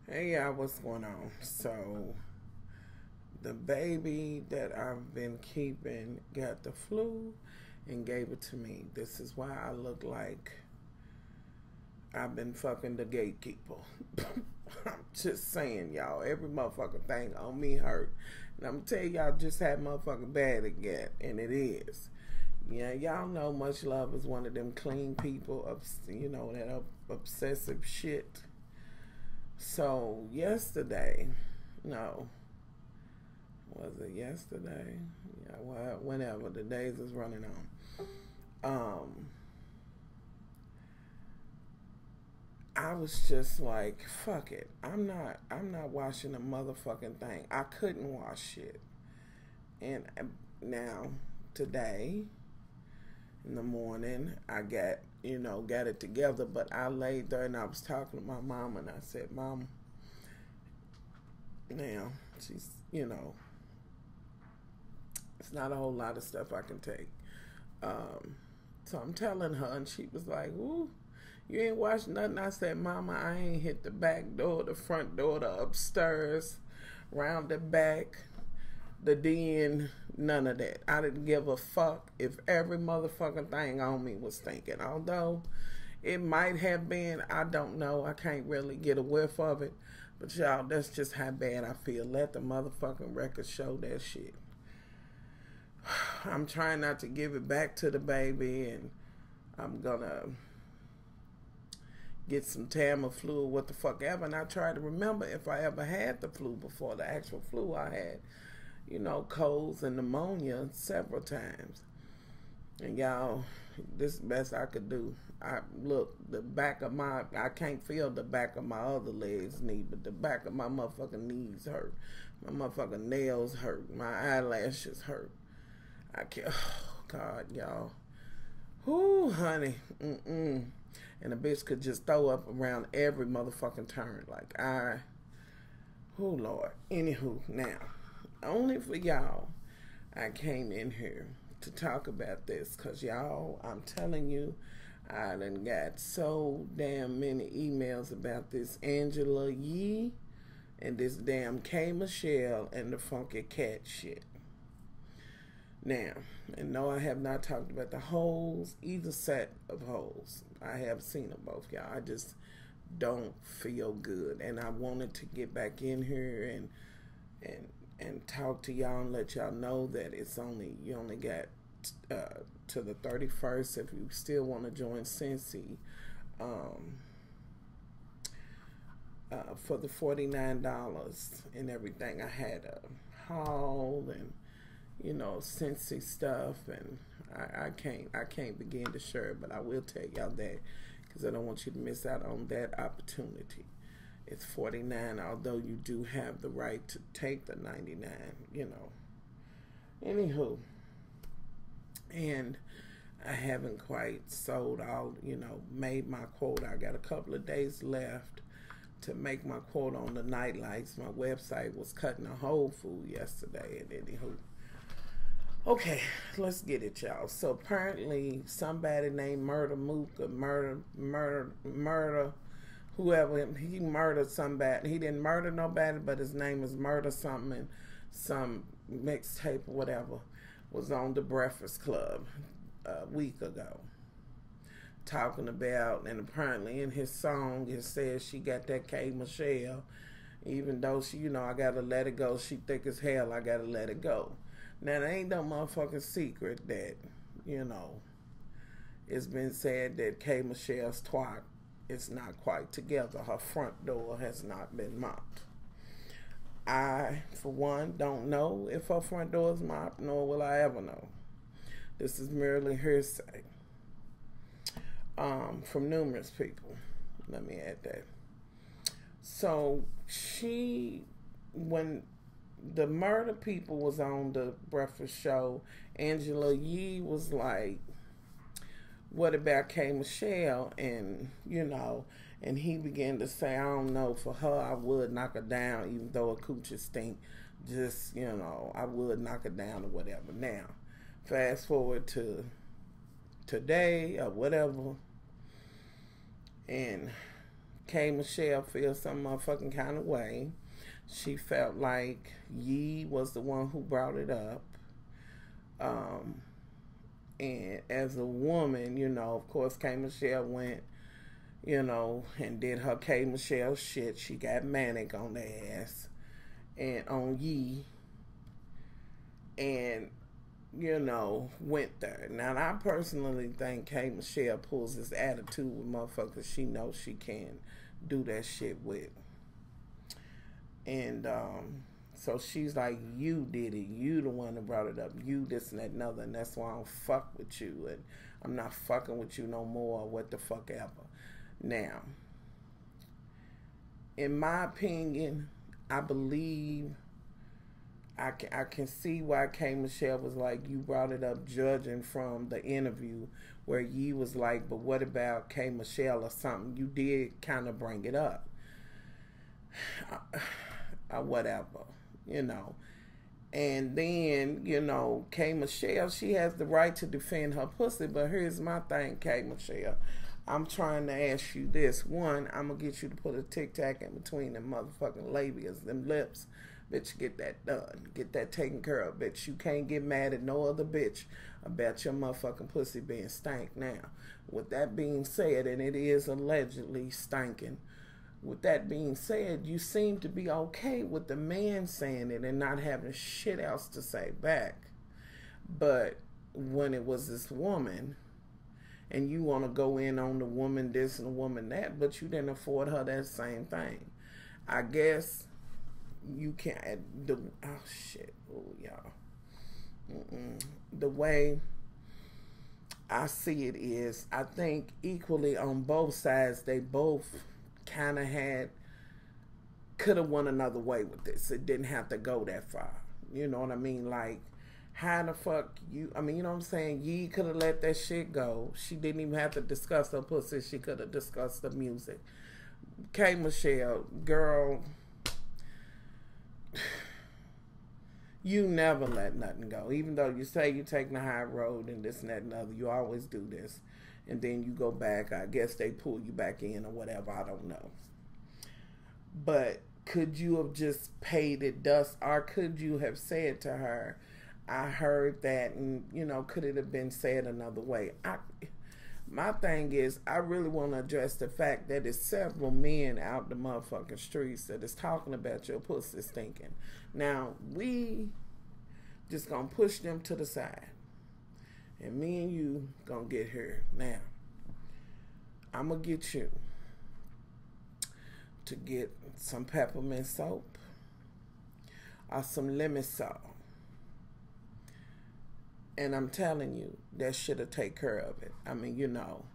Hey y'all, what's going on? So, the baby that I've been keeping got the flu and gave it to me. This is why I look like I've been fucking the gatekeeper. I'm just saying, y'all, every motherfucking thing on me hurt. And I'm gonna tell y'all just how motherfucking bad it get, and it is. Yeah, y'all know Much Love is one of them clean people, that obsessive shit. So yesterday, no, was it yesterday? Yeah, well, whenever the days is running on. I was just like, fuck it. I'm not washing a motherfucking thing. I couldn't wash shit. And now, today, in the morning, I got it together, but I laid there and I was talking to my mom and I said, Mom, now, she's, it's not a whole lot of stuff I can take. So I'm telling her, and she was like, ooh, you ain't watched nothing. I said, Mama, I ain't hit the back door, the front door, the upstairs, round the back, the den, none of that. I didn't give a fuck if every motherfucking thing on me was thinking. Although it might have been, I don't know. I can't really get a whiff of it. But y'all, that's just how bad I feel. Let the motherfucking record show that shit. I'm trying not to give it back to the baby, and I'm gonna get some Tamiflu or what the fuck ever. And I try to remember if I ever had the flu before, the actual flu I had. Colds and pneumonia several times. And y'all, this is the best I could do. I can't feel the back of my other leg's knee, but the back of my motherfucking knees hurt. My motherfucking nails hurt. My eyelashes hurt. I can't, oh God, y'all. Whoo, honey. And a bitch could just throw up around every motherfucking turn. Oh Lord. Anywho, now, only for y'all, I came in here to talk about this, because y'all, I'm telling you, I done got so damn many emails about this Angela Yee and this damn K. Michelle and the Funky Cat shit. Now, and no, I have not talked about the holes, either set of holes. I have seen them both, y'all. I just don't feel good, and I wanted to get back in here and talk to y'all and let y'all know that you only got to the 31st if you still want to join SCENTSY for the $49 and everything. I had a haul and SCENTSY stuff, and I can't begin to share it, but I will tell y'all that because I don't want you to miss out on that opportunity. It's $49, although you do have the right to take the $99, Anywho, and I haven't quite sold out, made my quota. I got a couple of days left to make my quota on the night lights. My website was cutting a whole fool yesterday, and anywho. Okay, let's get it, y'all. So apparently somebody named Murder whoever, he murdered somebody. He didn't murder nobody, but his name is Murder something, and some mixtape or whatever was on the Breakfast Club a week ago, talking about, and apparently in his song it says she got that K. Michelle, even though she, I gotta let it go. She thick as hell, I gotta let it go. Now, there ain't no motherfucking secret that, it's been said that K. Michelle's twat is not quite together. Her front door has not been mopped. I, for one, don't know if her front door is mopped, nor will I ever know. This is merely hearsay from numerous people. Let me add that. So, when the murder people was on the breakfast show, Angela Yee was like, what about K. Michelle? And, and he began to say, I don't know, for her, I would knock her down, even though her coochie stink. Just, I would knock her down or whatever. Now, fast forward to today or whatever, and K. Michelle feels some motherfucking kind of way. She felt like Yee was the one who brought it up. And as a woman, you know, of course, K. Michelle went, you know, and did her K. Michelle shit. She got manic on the ass and on Yee. And, you know, went there. Now, I personally think K. Michelle pulls this attitude with motherfuckers she knows she can do that shit with. And, so she's like, you did it. You the one that brought it up. You this and that and other. And that's why I don't fuck with you. And I'm not fucking with you no more. Or what the fuck ever. Now, in my opinion, I believe I can see why K. Michelle was like, you brought it up judging from the interview where Yee was like, but what about K. Michelle or something? You did kind of bring it up. Whatever. You know, and then, you know, K. Michelle, she has the right to defend her pussy, but here's my thing, K. Michelle. I'm trying to ask you this. One, I'm going to get you to put a tic-tac in between them motherfucking labias, them lips. Bitch, get that done. Get that taken care of, bitch. You can't get mad at no other bitch about your motherfucking pussy being stank. Now, with that being said, and it is allegedly stinking, with that being said, you seem to be okay with the man saying it and not having shit else to say back. But when it was this woman, and you want to go in on the woman this and the woman that, but you didn't afford her that same thing. I guess you can't. Oh, shit. Oh, y'all. The way I see it is, I think equally on both sides, they both kind of could have won another way with this. It didn't have to go that far. You know what I mean? Like, how the fuck you, I mean, you know what I'm saying? Yee could have let that shit go. She didn't even have to discuss her pussy. She could have discussed the music. K. Michelle, girl, you never let nothing go. Even though you say you're taking the high road and this and that and other, you always do this. And then you go back. I guess they pull you back in or whatever. I don't know. But could you have just paid it dust? Or could you have said to her, I heard that, and, you know, could it have been said another way? My thing is, I really want to address the fact that there's several men out the motherfucking streets that is talking about your pussy stinking. Now, we just going to push them to the side. And me and you gonna get here. Now, I'm gonna get you to get some peppermint soap or some lemon salt. And I'm telling you, that shit'll take care of it. I mean, you know.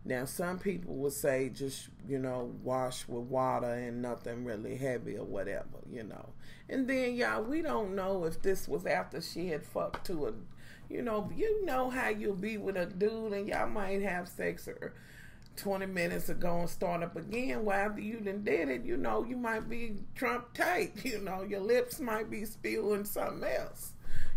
Now, some people would say just, you know, wash with water and nothing really heavy or whatever, you know. And then, y'all, we don't know if this was after she had fucked to a, you know how you'll be with a dude and y'all might have sex or 20 minutes ago and start up again. Well, after you done did it, you know, you might be Trump tight. You know, your lips might be spewing something else,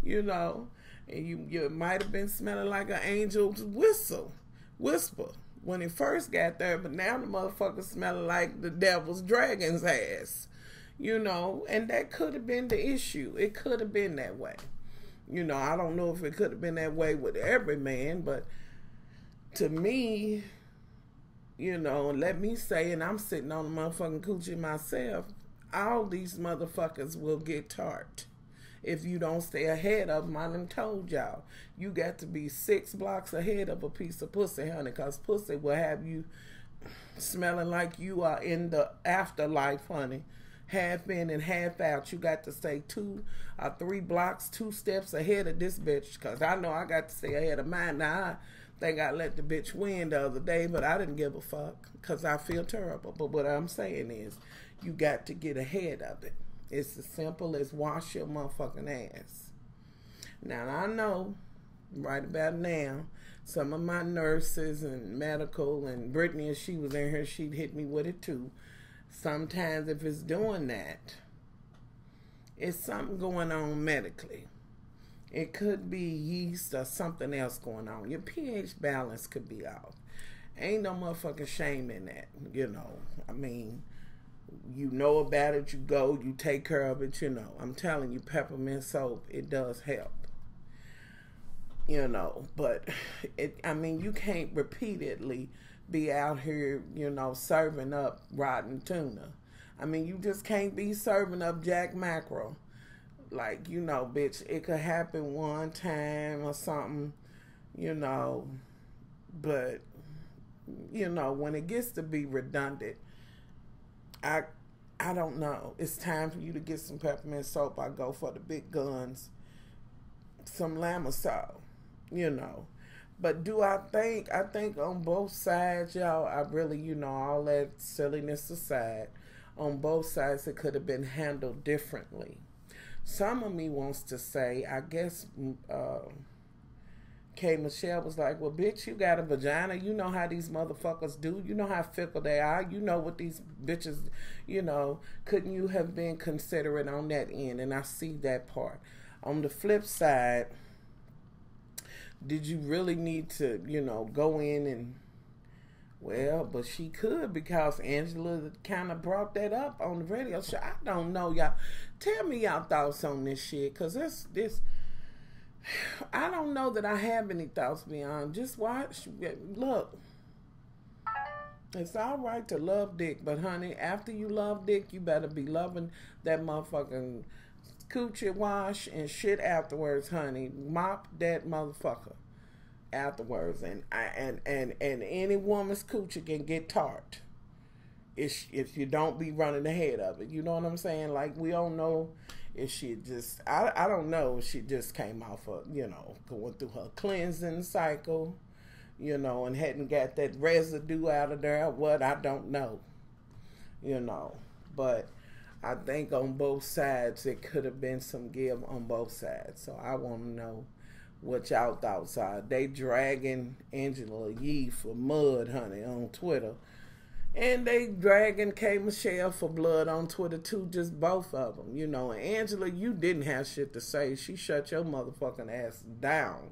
you know. And you might have been smelling like an angel's whisper when it first got there, but now the motherfucker smelling like the devil's dragon's ass, you know. And that could have been the issue. It could have been that way. You know, I don't know if it could have been that way with every man, but to me, you know, let me say, and I'm sitting on the motherfucking coochie myself, all these motherfuckers will get tart if you don't stay ahead of them. I done told y'all, you got to be 6 blocks ahead of a piece of pussy, honey, because pussy will have you smelling like you are in the afterlife, honey. Half in and half out. You got to stay 2 or 3 blocks, 2 steps ahead of this bitch. Because I know I got to stay ahead of mine. Now, I think I let the bitch win the other day, but I didn't give a fuck because I feel terrible. But what I'm saying is, you got to get ahead of it. It's as simple as wash your motherfucking ass. Now, I know, right about now, some of my nurses and medical, and Brittany, if she was in here, she'd hit me with it too. Sometimes if it's doing that, it's something going on medically. It could be yeast or something else going on. Your pH balance could be off. Ain't no motherfucking shame in that, you know. I mean, you know about it, you go, you take care of it, you know. I'm telling you, peppermint soap, it does help. You know, but I mean, you can't repeatedly be out here, you know, serving up rotten tuna. I mean, you just can't be serving up jack mackerel. Like, you know, bitch, it could happen one time or something, you know, but, you know, when it gets to be redundant, I don't know. It's time for you to get some peppermint soap. I go for the big guns, some Lamisol. You know, but do I think on both sides, y'all, I really, you know, all that silliness aside, on both sides it could have been handled differently. Some of me wants to say, I guess K. Michelle was like, well, bitch, you got a vagina. You know how these motherfuckers do. You know how fickle they are. You know what these bitches, you know, couldn't you have been considerate on that end? And I see that part. On the flip side, did you really need to, you know, go in and, well, but she could, because Angela kind of brought that up on the radio show. I don't know, y'all. Tell me y'all thoughts on this shit, because this, I don't know that I have any thoughts beyond. Just watch, look. It's all right to love dick, but honey, after you love dick, you better be loving that motherfucking coochie wash and shit afterwards, honey. Mop that motherfucker afterwards, and any woman's coochie can get tart if you don't be running ahead of it. You know what I'm saying? Like, we don't know if she just, I don't know if she just came off of, you know, going through her cleansing cycle, you know, and hadn't got that residue out of there or what. I don't know, you know, but I think on both sides, it could have been some give on both sides. So I want to know what y'all thoughts are. They dragging Angela Yee for mud, honey, on Twitter. And they dragging K. Michelle for blood on Twitter, too. Just both of them, you know. And Angela, you didn't have shit to say. She shut your motherfucking ass down.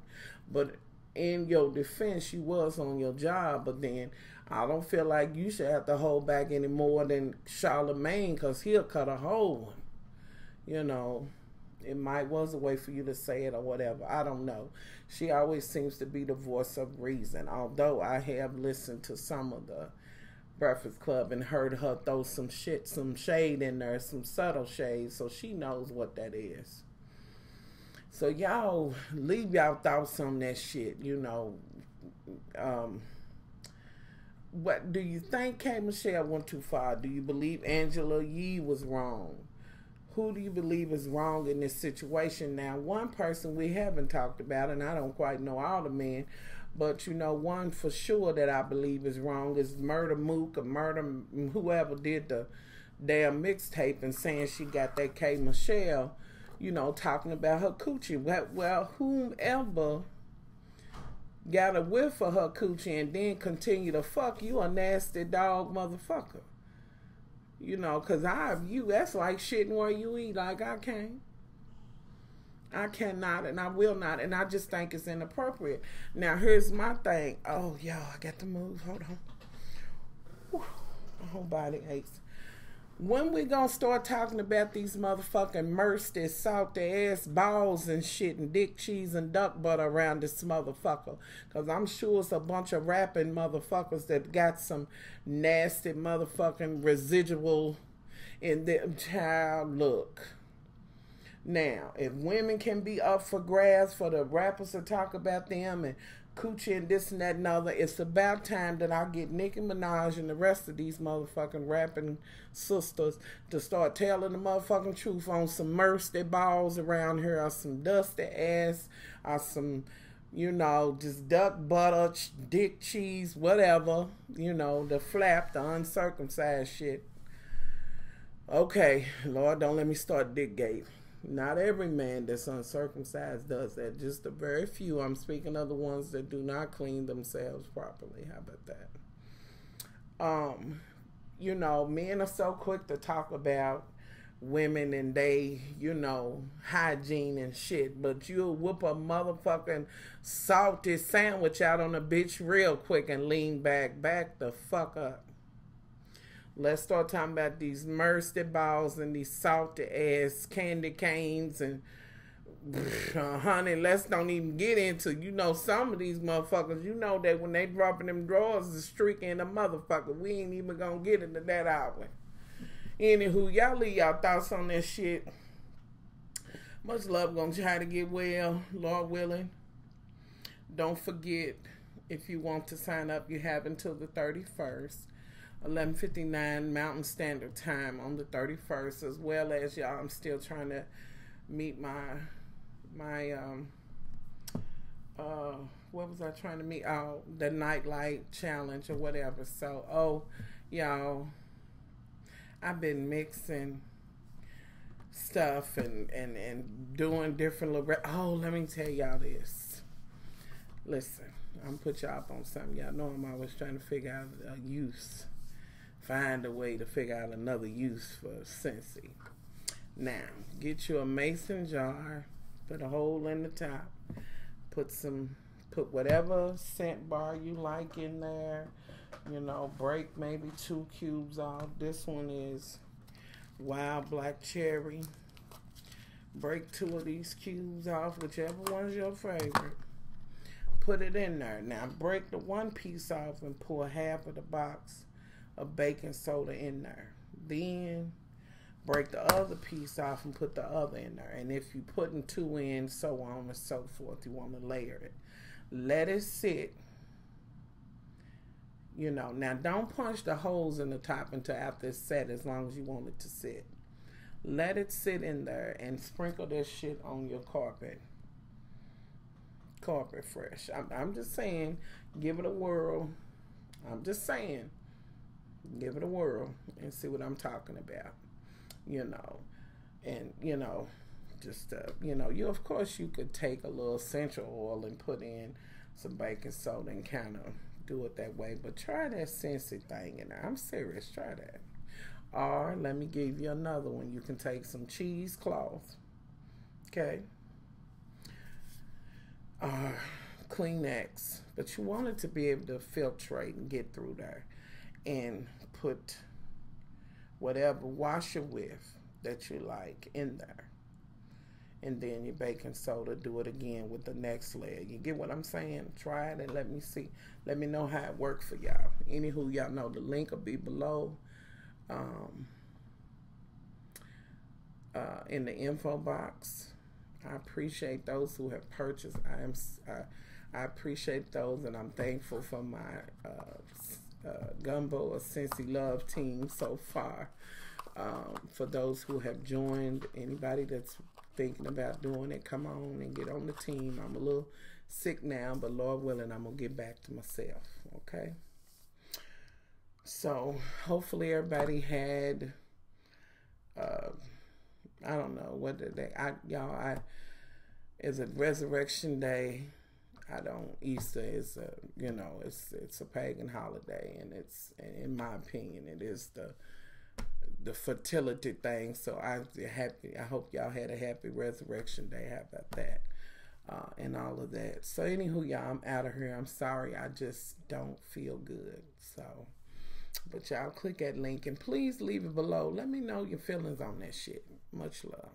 But in your defense, you was on your job. But then I don't feel like you should have to hold back any more than Charlemagne, because he'll cut a whole one. You know, it might was a way for you to say it or whatever. I don't know. She always seems to be the voice of reason. Although I have listened to some of the Breakfast Club and heard her throw some shade in there, some subtle shade, so she knows what that is. So y'all, leave y'all thoughts on that shit, you know. What do you think K. Michelle went too far? Do you believe Angela Yee was wrong? Who do you believe is wrong in this situation? Now, one person we haven't talked about, and I don't quite know all the men, but you know, one for sure that I believe is wrong is Murder Mook, or Murder whoever did the damn mixtape and saying she got that K. Michelle, you know, talking about her coochie. Well, whomever got a whiff of her coochie and then continue to fuck, you a nasty dog motherfucker. You know, because that's like shitting where you eat. Like, I cannot, and I will not, and I just think it's inappropriate. Now, here's my thing. Oh, y'all, I got to move. Hold on. Whew. My whole body aches. When we gonna start talking about these motherfucking mercy, salty ass balls and shit and dick cheese and duck butter around this motherfucker? Because I'm sure it's a bunch of rapping motherfuckers that got some nasty motherfucking residual in their child. Look. Now, if women can be up for grabs for the rappers to talk about them and coochie and this and that and other, it's about time that I get Nicki Minaj and the rest of these motherfucking rapping sisters to start telling the motherfucking truth on some mercy balls around here, or some dusty ass, or some, you know, just duck butter, dick cheese, whatever, you know, the flap, the uncircumcised shit. Okay, Lord, don't let me start Dickgate. Not every man that's uncircumcised does that. Just a very few. I'm speaking of the ones that do not clean themselves properly. How about that? You know, men are so quick to talk about women and they, you know, hygiene and shit, but you'll whoop a motherfucking salty sandwich out on a bitch real quick and lean back the fuck up. Let's start talking about these mercy balls and these salty ass candy canes and honey, let's don't even get into, you know, some of these motherfuckers, you know that when they dropping them drawers, the streak in a motherfucker. We ain't even gonna get into that hour. Anywho, y'all leave y'all thoughts on that shit. Much love, gonna try to get well, Lord willing. Don't forget, if you want to sign up, you have until the 31st. 11:59 Mountain Standard Time on the 31st, as well as y'all, I'm still trying to meet my what was I trying to meet? Oh, the nightlight challenge or whatever. So, y'all, I've been mixing stuff and doing different little. Let me tell y'all this. Listen, I'm gonna put y'all up on something. Y'all know I'm always trying to figure out a use. Find a way to figure out another use for SCENTSY. Now, get you a mason jar, put a hole in the top, put whatever scent bar you like in there, you know, break maybe 2 cubes off. This one is wild black cherry. Break 2 of these cubes off, whichever one's your favorite. Put it in there. Now, break the 1 piece off and pour half of the box of baking soda in there. Then break the other piece off and put the other in there. And if you're putting 2 in, so on and so forth, you want to layer it. Let it sit. You know, now don't punch the holes in the top until after it's set, as long as you want it to sit. Let it sit in there and sprinkle this shit on your carpet. Carpet fresh. I'm just saying, give it a whirl. I'm just saying, give it a whirl and see what I'm talking about. You know, and you know, just you know, of course you could take a little essential oil and put in some baking soda and kind of do it that way, but try that SCENTSY thing in there. I'm serious, try that. Or let me give you another one. You can take some cheesecloth, okay, Kleenex, but you want it to be able to filtrate and get through there, and put whatever washer with that you like in there. And then your baking soda, do it again with the next layer. You get what I'm saying? Try it and let me see. Let me know how it worked for y'all. Anywho, y'all know the link will be below in the info box. I appreciate those who have purchased. I appreciate those, and I'm thankful for my Gumbo of SCENTSY Love team so far. For those who have joined, anybody that's thinking about doing it, come on and get on the team. I'm a little sick now, but Lord willing, I'm going to get back to myself, okay? So, hopefully everybody had, I don't know, what did they, it's a Resurrection Day. Easter is a, you know, it's a pagan holiday, and it's, in my opinion, it is the fertility thing. So I hope y'all had a happy Resurrection Day. How about that? And all of that. So anywho, y'all, I'm out of here. I'm sorry, I just don't feel good. So, but y'all click that link and please leave it below. Let me know your feelings on that shit. Much love.